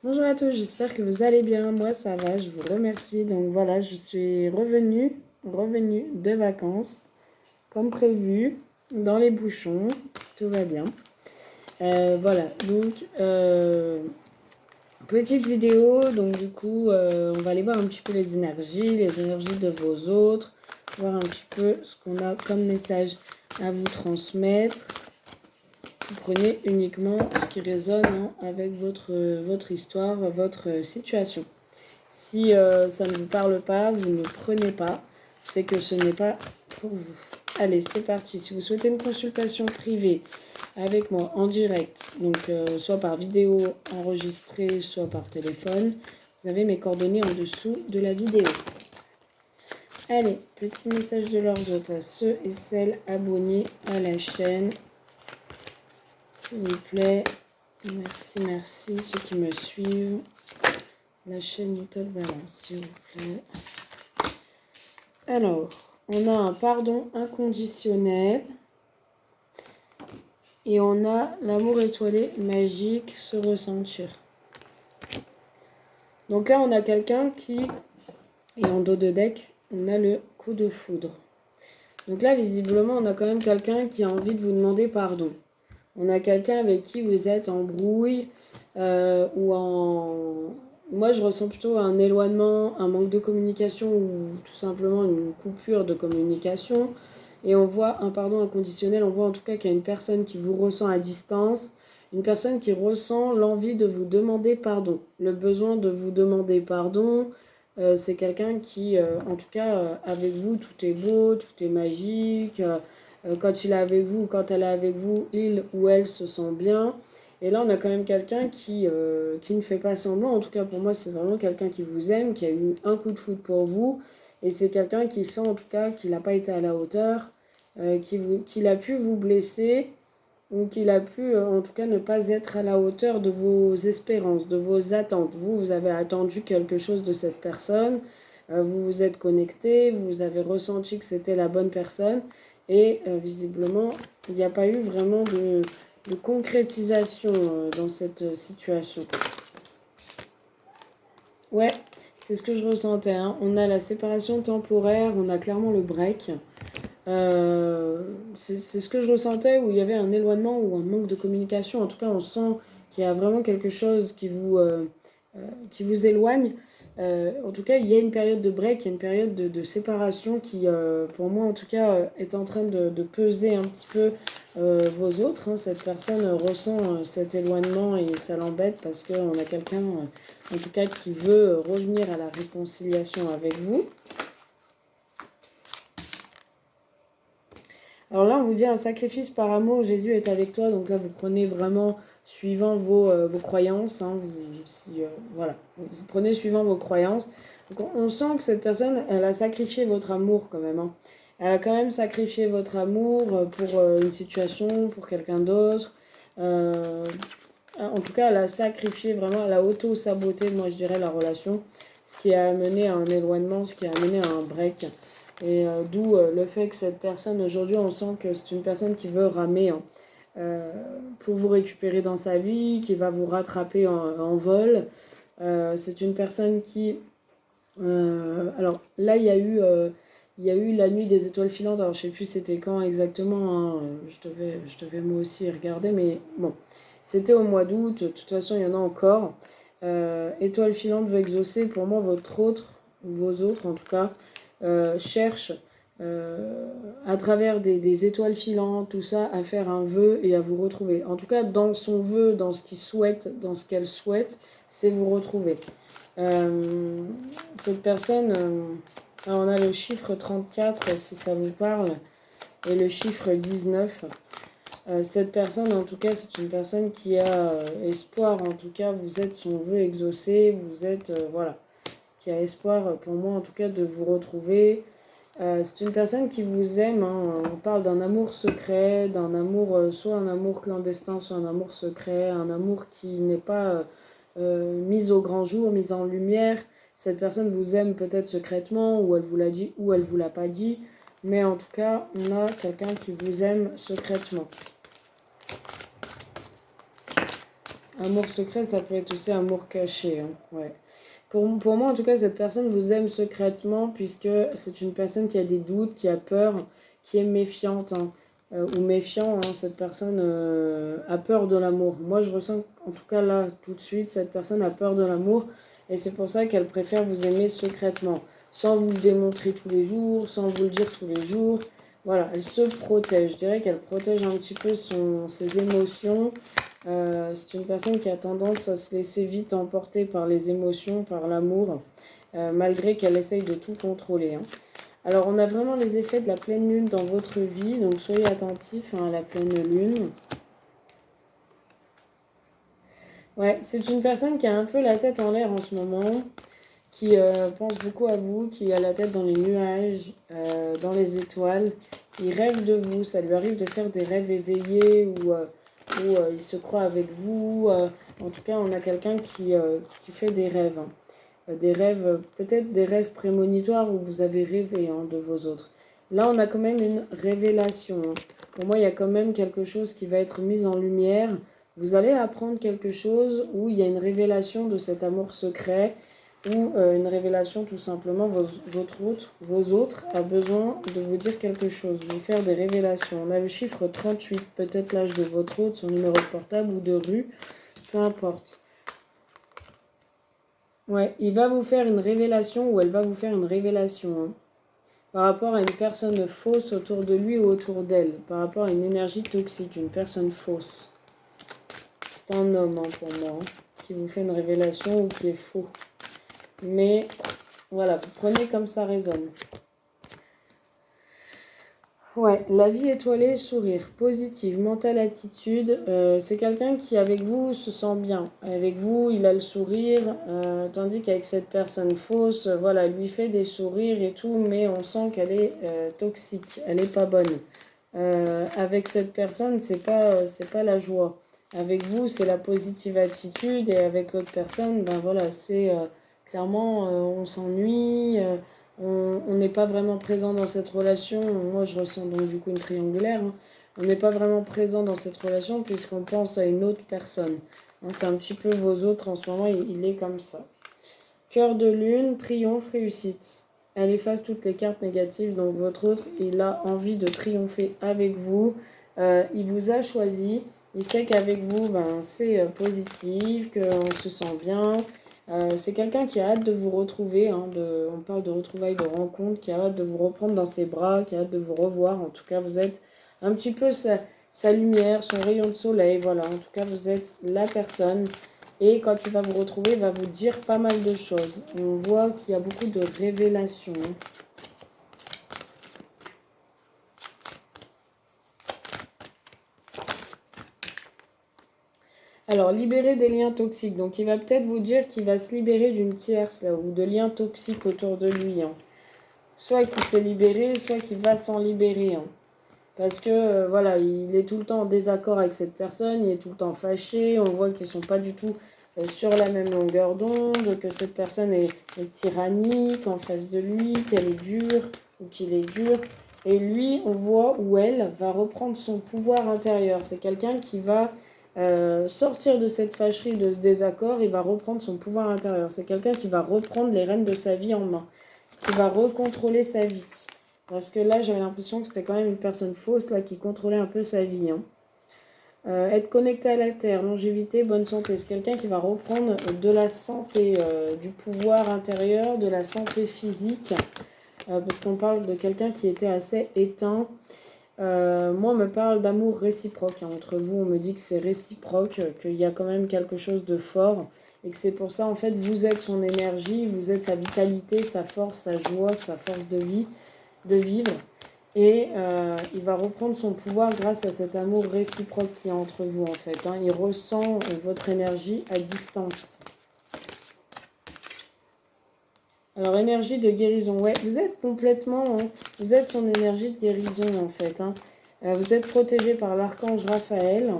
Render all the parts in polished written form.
Bonjour à tous, j'espère que vous allez bien. Moi, ça va, je vous remercie. Donc voilà, je suis revenue de vacances, comme prévu, dans les bouchons. Tout va bien. Voilà, donc petite vidéo. Donc du coup, on va aller voir un petit peu les énergies de vos autres, voir un petit peu ce qu'on a comme message à vous transmettre. Vous prenez uniquement ce qui résonne avec votre histoire, votre situation. Si ça ne vous parle pas, vous ne prenez pas, c'est que ce n'est pas pour vous. Allez, c'est parti. Si vous souhaitez une consultation privée avec moi en direct, donc soit par vidéo enregistrée, soit par téléphone, vous avez mes coordonnées en dessous de la vidéo. Allez, petit message de leurs hôtes à ceux et celles abonnés à la chaîne. S'il vous plaît, merci, ceux qui me suivent. La chaîne Little Balance, s'il vous plaît. Alors, on a un pardon inconditionnel. Et on a l'amour étoilé magique se ressentir. Donc là, on a quelqu'un qui, et en dos de deck, on a le coup de foudre. Donc là, visiblement, on a quand même quelqu'un qui a envie de vous demander pardon. On a quelqu'un avec qui vous êtes en brouille ou en... Moi, je ressens plutôt un éloignement, un manque de communication ou tout simplement une coupure de communication. Et on voit un pardon inconditionnel, on voit en tout cas qu'il y a une personne qui vous ressent à distance, une personne qui ressent l'envie de vous demander pardon, le besoin de vous demander pardon. C'est quelqu'un qui, en tout cas, avec vous, tout est beau, tout est magique. Quand il est avec vous, quand elle est avec vous, il ou elle se sent bien. Et là, on a quand même quelqu'un qui ne fait pas semblant. En tout cas, pour moi, c'est vraiment quelqu'un qui vous aime, qui a eu un coup de foudre pour vous. Et c'est quelqu'un qui sent, en tout cas, qu'il n'a pas été à la hauteur, qu'il a pu vous blesser, ou qu'il a pu, en tout cas, ne pas être à la hauteur de vos espérances, de vos attentes. Vous avez attendu quelque chose de cette personne. Vous vous êtes connecté, vous avez ressenti que c'était la bonne personne. Et visiblement, il n'y a pas eu vraiment de concrétisation dans cette situation. Ouais, c'est ce que je ressentais. Hein. On a la séparation temporaire, on a clairement le break. C'est ce que je ressentais, où il y avait un éloignement ou un manque de communication. En tout cas, on sent qu'il y a vraiment quelque chose qui vous éloigne. En tout cas, il y a une période de break, il y a une période de séparation qui, pour moi en tout cas, est en train de peser un petit peu vos autres. Hein. Cette personne ressent cet éloignement et ça l'embête parce qu'on a quelqu'un, en tout cas, qui veut revenir à la réconciliation avec vous. Alors là, on vous dit un sacrifice par amour, Jésus est avec toi. Donc là, vous prenez vraiment suivant vos croyances. Hein, voilà, vous prenez suivant vos croyances. Donc on sent que cette personne, elle a sacrifié votre amour quand même. Hein. Elle a quand même sacrifié votre amour pour une situation, pour quelqu'un d'autre. En tout cas, elle a sacrifié vraiment, elle a auto-saboté, moi je dirais, la relation. Ce qui a amené à un éloignement, ce qui a amené à un break. Et d'où le fait que cette personne, aujourd'hui, on sent que c'est une personne qui veut ramer hein, pour vous récupérer dans sa vie, qui va vous rattraper en vol. C'est une personne qui... alors là, il y a eu la nuit des étoiles filantes. Alors, je ne sais plus c'était quand exactement. Hein, je devais moi aussi regarder. Mais bon, c'était au mois d'août. De toute façon, il y en a encore. Étoile filante veut exaucer. Pour moi, vos autres en tout cas, cherchent à travers des étoiles filantes, tout ça, à faire un vœu et à vous retrouver. En tout cas, dans son vœu, dans ce qu'il souhaite, dans ce qu'elle souhaite, c'est vous retrouver. Cette personne, on a le chiffre 34 si ça vous parle, et le chiffre 19. Cette personne, en tout cas, c'est une personne qui a espoir, en tout cas, vous êtes son vœu exaucé, vous êtes, voilà, qui a espoir, pour moi, en tout cas, de vous retrouver. C'est une personne qui vous aime, hein. On parle d'un amour secret, d'un amour, soit un amour clandestin, soit un amour secret, un amour qui n'est pas mis au grand jour, mis en lumière. Cette personne vous aime peut-être secrètement, ou elle vous l'a dit, ou elle vous l'a pas dit, mais en tout cas, on a quelqu'un qui vous aime secrètement. Amour secret, ça peut être aussi amour caché. Hein. Ouais. Pour moi, en tout cas, cette personne vous aime secrètement puisque c'est une personne qui a des doutes, qui a peur, qui est méfiante hein, ou méfiant. Hein, cette personne a peur de l'amour. Moi, je ressens, en tout cas là, tout de suite, cette personne a peur de l'amour et c'est pour ça qu'elle préfère vous aimer secrètement, sans vous le démontrer tous les jours, sans vous le dire tous les jours. Voilà, elle se protège. Je dirais qu'elle protège un petit peu ses émotions. C'est une personne qui a tendance à se laisser vite emporter par les émotions, par l'amour, malgré qu'elle essaye de tout contrôler. Hein. Alors, on a vraiment les effets de la pleine lune dans votre vie, donc soyez attentifs hein, à la pleine lune. Ouais, c'est une personne qui a un peu la tête en l'air en ce moment, qui pense beaucoup à vous, qui a la tête dans les nuages, dans les étoiles. Il rêve de vous, ça lui arrive de faire des rêves éveillés où il se croit avec vous. En tout cas, on a quelqu'un qui fait des rêves. Hein. Des rêves, peut-être des rêves prémonitoires où vous avez rêvé hein, de vos autres. Là, on a quand même une révélation. Hein. Pour moi, il y a quand même quelque chose qui va être mis en lumière. Vous allez apprendre quelque chose où il y a une révélation de cet amour secret ou une révélation tout simplement, vos autres a besoin de vous dire quelque chose, de vous faire des révélations. On a le chiffre 38, peut-être l'âge de votre hôte, son numéro de portable ou de rue, peu importe. Ouais, il va vous faire une révélation ou elle va vous faire une révélation hein, par rapport à une personne fausse autour de lui ou autour d'elle, par rapport à une énergie toxique, une personne fausse. C'est un homme hein, pour moi, hein, qui vous fait une révélation ou qui est faux. Mais voilà, vous prenez comme ça résonne. Ouais, la vie étoilée, sourire, positive, mentale attitude. C'est quelqu'un qui, avec vous, se sent bien. Avec vous, il a le sourire, tandis qu'avec cette personne fausse, voilà, lui fait des sourires et tout, mais on sent qu'elle est toxique, elle est pas bonne. Avec cette personne, c'est pas la joie. Avec vous, c'est la positive attitude, et avec l'autre personne, ben voilà, c'est clairement, on s'ennuie. On n'est pas vraiment présent dans cette relation. Moi, je ressens donc du coup une triangulaire. Hein. On n'est pas vraiment présent dans cette relation puisqu'on pense à une autre personne. Hein, c'est un petit peu vos autres en ce moment, il est comme ça. Cœur de lune, triomphe, réussite. Elle efface toutes les cartes négatives, donc votre autre, il a envie de triompher avec vous. Il vous a choisi. Il sait qu'avec vous, ben, c'est positif, qu'on se sent bien. C'est quelqu'un qui a hâte de vous retrouver. Hein, on parle de retrouvailles, de rencontres, qui a hâte de vous reprendre dans ses bras, qui a hâte de vous revoir. En tout cas, vous êtes un petit peu sa lumière, son rayon de soleil. Voilà, en tout cas, vous êtes la personne. Et quand il va vous retrouver, il va vous dire pas mal de choses. On voit qu'il y a beaucoup de révélations. Alors, libérer des liens toxiques. Donc, il va peut-être vous dire qu'il va se libérer d'une tierce, là, ou de liens toxiques autour de lui. Hein. Soit qu'il s'est libéré, soit qu'il va s'en libérer. Hein. Parce que, voilà, il est tout le temps en désaccord avec cette personne, il est tout le temps fâché, on voit qu'ils ne sont pas du tout sur la même longueur d'onde, que cette personne est tyrannique en face de lui, qu'elle est dure ou qu'il est dur. Et lui, on voit où elle va reprendre son pouvoir intérieur. C'est quelqu'un qui va sortir de cette fâcherie, de ce désaccord, il va reprendre son pouvoir intérieur. C'est quelqu'un qui va reprendre les rênes de sa vie en main, qui va recontrôler sa vie. Parce que là, j'avais l'impression que c'était quand même une personne fausse là, qui contrôlait un peu sa vie. Hein. Être connecté à la terre, longévité, bonne santé. C'est quelqu'un qui va reprendre de la santé, du pouvoir intérieur, de la santé physique. Parce qu'on parle de quelqu'un qui était assez éteint. Moi, on me parle d'amour réciproque. Hein. Entre vous, on me dit que c'est réciproque, qu'il y a quand même quelque chose de fort. Et que c'est pour ça, en fait, vous êtes son énergie, vous êtes sa vitalité, sa force, sa joie, sa force de vie, de vivre. Et il va reprendre son pouvoir grâce à cet amour réciproque qui est entre vous, en fait. Hein. Il ressent votre énergie à distance. Alors, énergie de guérison. Ouais, vous êtes complètement... Hein, vous êtes son énergie de guérison, en fait. Hein. Vous êtes protégé par l'archange Raphaël.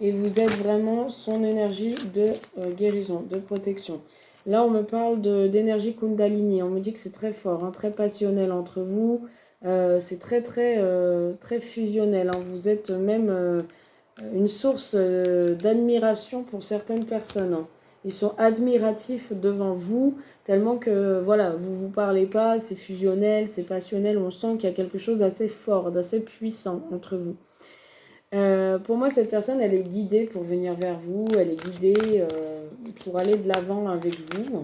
Et vous êtes vraiment son énergie de guérison, de protection. Là, on me parle d'énergie Kundalini. On me dit que c'est très fort, hein, très passionnel entre vous. C'est très fusionnel. Hein. Vous êtes même une source d'admiration pour certaines personnes. Hein. Ils sont admiratifs devant vous, tellement que voilà, vous ne vous parlez pas, c'est fusionnel, c'est passionnel, on sent qu'il y a quelque chose d'assez fort, d'assez puissant entre vous. Pour moi, cette personne, elle est guidée pour venir vers vous, elle est guidée pour aller de l'avant avec vous.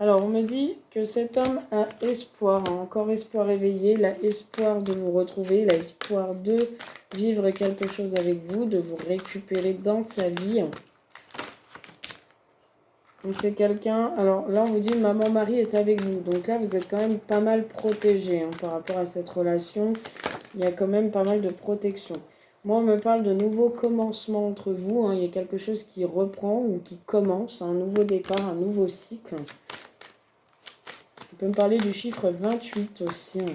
Alors, on me dit que cet homme a espoir, a encore espoir éveillé, il a espoir de vous retrouver, il a espoir de vivre quelque chose avec vous, de vous récupérer dans sa vie. C'est quelqu'un, alors là on vous dit maman Marie est avec vous, donc là vous êtes quand même pas mal protégé hein, par rapport à cette relation, il y a quand même pas mal de protection. Moi on me parle de nouveaux commencements entre vous, hein, il y a quelque chose qui reprend ou qui commence, un nouveau départ, un nouveau cycle. On peut me parler du chiffre 28 aussi, hein.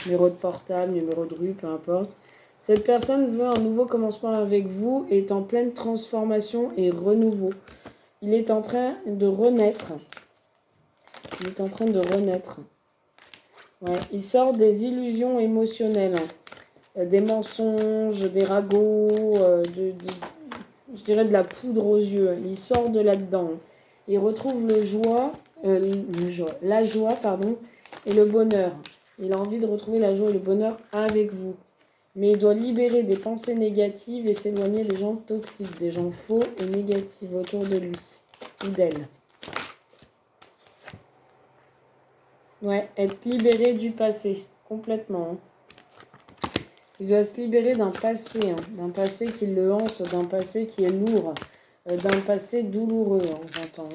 Numéro de portable, numéro de rue, peu importe. Cette personne veut un nouveau commencement avec vous, est en pleine transformation et renouveau. Il est en train de renaître. Il est en train de renaître. Ouais, il sort des illusions émotionnelles. Hein. Des mensonges, des ragots, je dirais de la poudre aux yeux. Il sort de là-dedans. Il retrouve la joie, pardon, et le bonheur. Il a envie de retrouver la joie et le bonheur avec vous. Mais il doit libérer des pensées négatives et s'éloigner des gens toxiques, des gens faux et négatifs autour de lui ou d'elle. Ouais, être libéré du passé, complètement. Hein. Il doit se libérer d'un passé qui le hante, d'un passé qui est lourd, d'un passé douloureux, hein, j'entends.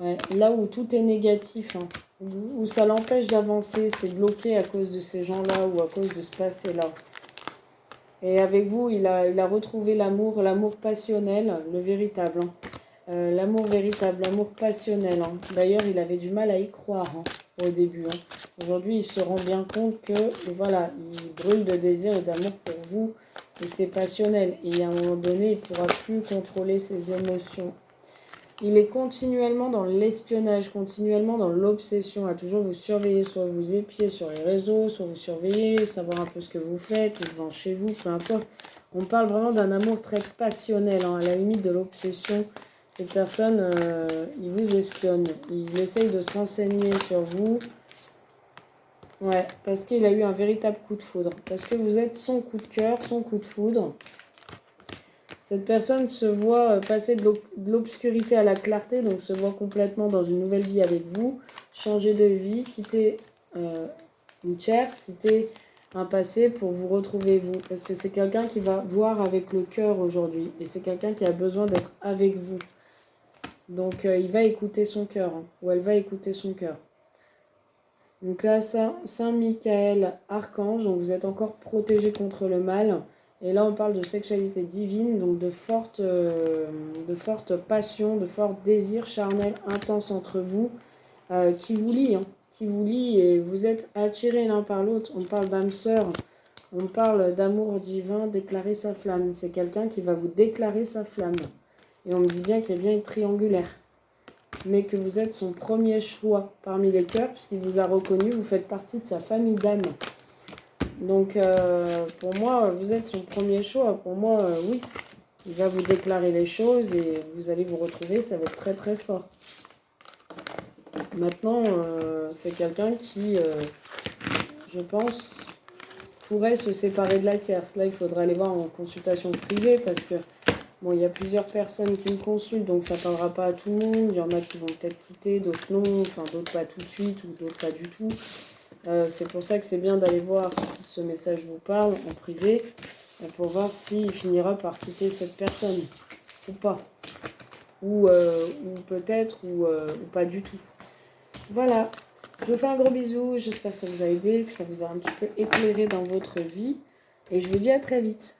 Ouais, là où tout est négatif, hein, où ça l'empêche d'avancer, c'est bloqué à cause de ces gens-là ou à cause de ce passé-là. Et avec vous, il a retrouvé l'amour passionnel, le véritable. Hein. L'amour véritable, l'amour passionnel. Hein. D'ailleurs, il avait du mal à y croire hein, au début. Hein. Aujourd'hui, il se rend bien compte que voilà, il brûle de désir et d'amour pour vous et c'est passionnel. Et à un moment donné, il ne pourra plus contrôler ses émotions. Il est continuellement dans l'espionnage, continuellement dans l'obsession, à toujours vous surveiller, soit vous épier sur les réseaux, soit vous surveiller, savoir un peu ce que vous faites, ou devant chez vous, peu importe. On parle vraiment d'un amour très passionnel, hein, à la limite de l'obsession. Cette personne, il vous espionne, il essaye de se renseigner sur vous. Ouais, parce qu'il a eu un véritable coup de foudre, parce que vous êtes son coup de cœur, son coup de foudre. Cette personne se voit passer de l'obscurité à la clarté, donc se voit complètement dans une nouvelle vie avec vous, changer de vie, quitter une tierce, quitter un passé pour vous retrouver vous. Parce que c'est quelqu'un qui va voir avec le cœur aujourd'hui, et c'est quelqu'un qui a besoin d'être avec vous. Donc il va écouter son cœur, hein, ou elle va écouter son cœur. Donc là, Saint Michael, archange, donc vous êtes encore protégé contre le mal. Et là, on parle de sexualité divine, donc de forte passion, de fort désir charnel intense entre vous, qui vous lie, hein, qui vous lie et vous êtes attirés l'un par l'autre. On parle d'âme sœur, on parle d'amour divin, déclarer sa flamme. C'est quelqu'un qui va vous déclarer sa flamme. Et on me dit bien qu'il y a bien une triangulaire, mais que vous êtes son premier choix parmi les cœurs, puisqu'il vous a reconnu, vous faites partie de sa famille d'âmes. Donc, pour moi, vous êtes son premier choix. Pour moi, oui, il va vous déclarer les choses et vous allez vous retrouver, ça va être très très fort. Maintenant, c'est quelqu'un qui, je pense, pourrait se séparer de la tierce. Là, il faudra aller voir en consultation privée parce que, bon, il y a plusieurs personnes qui me consultent, donc ça ne parlera pas à tout le monde. Il y en a qui vont peut-être quitter, d'autres non, enfin d'autres pas tout de suite ou d'autres pas du tout. C'est pour ça que c'est bien d'aller voir si ce message vous parle en privé pour voir s'il finira par quitter cette personne ou pas. Ou peut-être ou pas du tout. Voilà, je vous fais un gros bisou, j'espère que ça vous a aidé, que ça vous a un petit peu éclairé dans votre vie et je vous dis à très vite.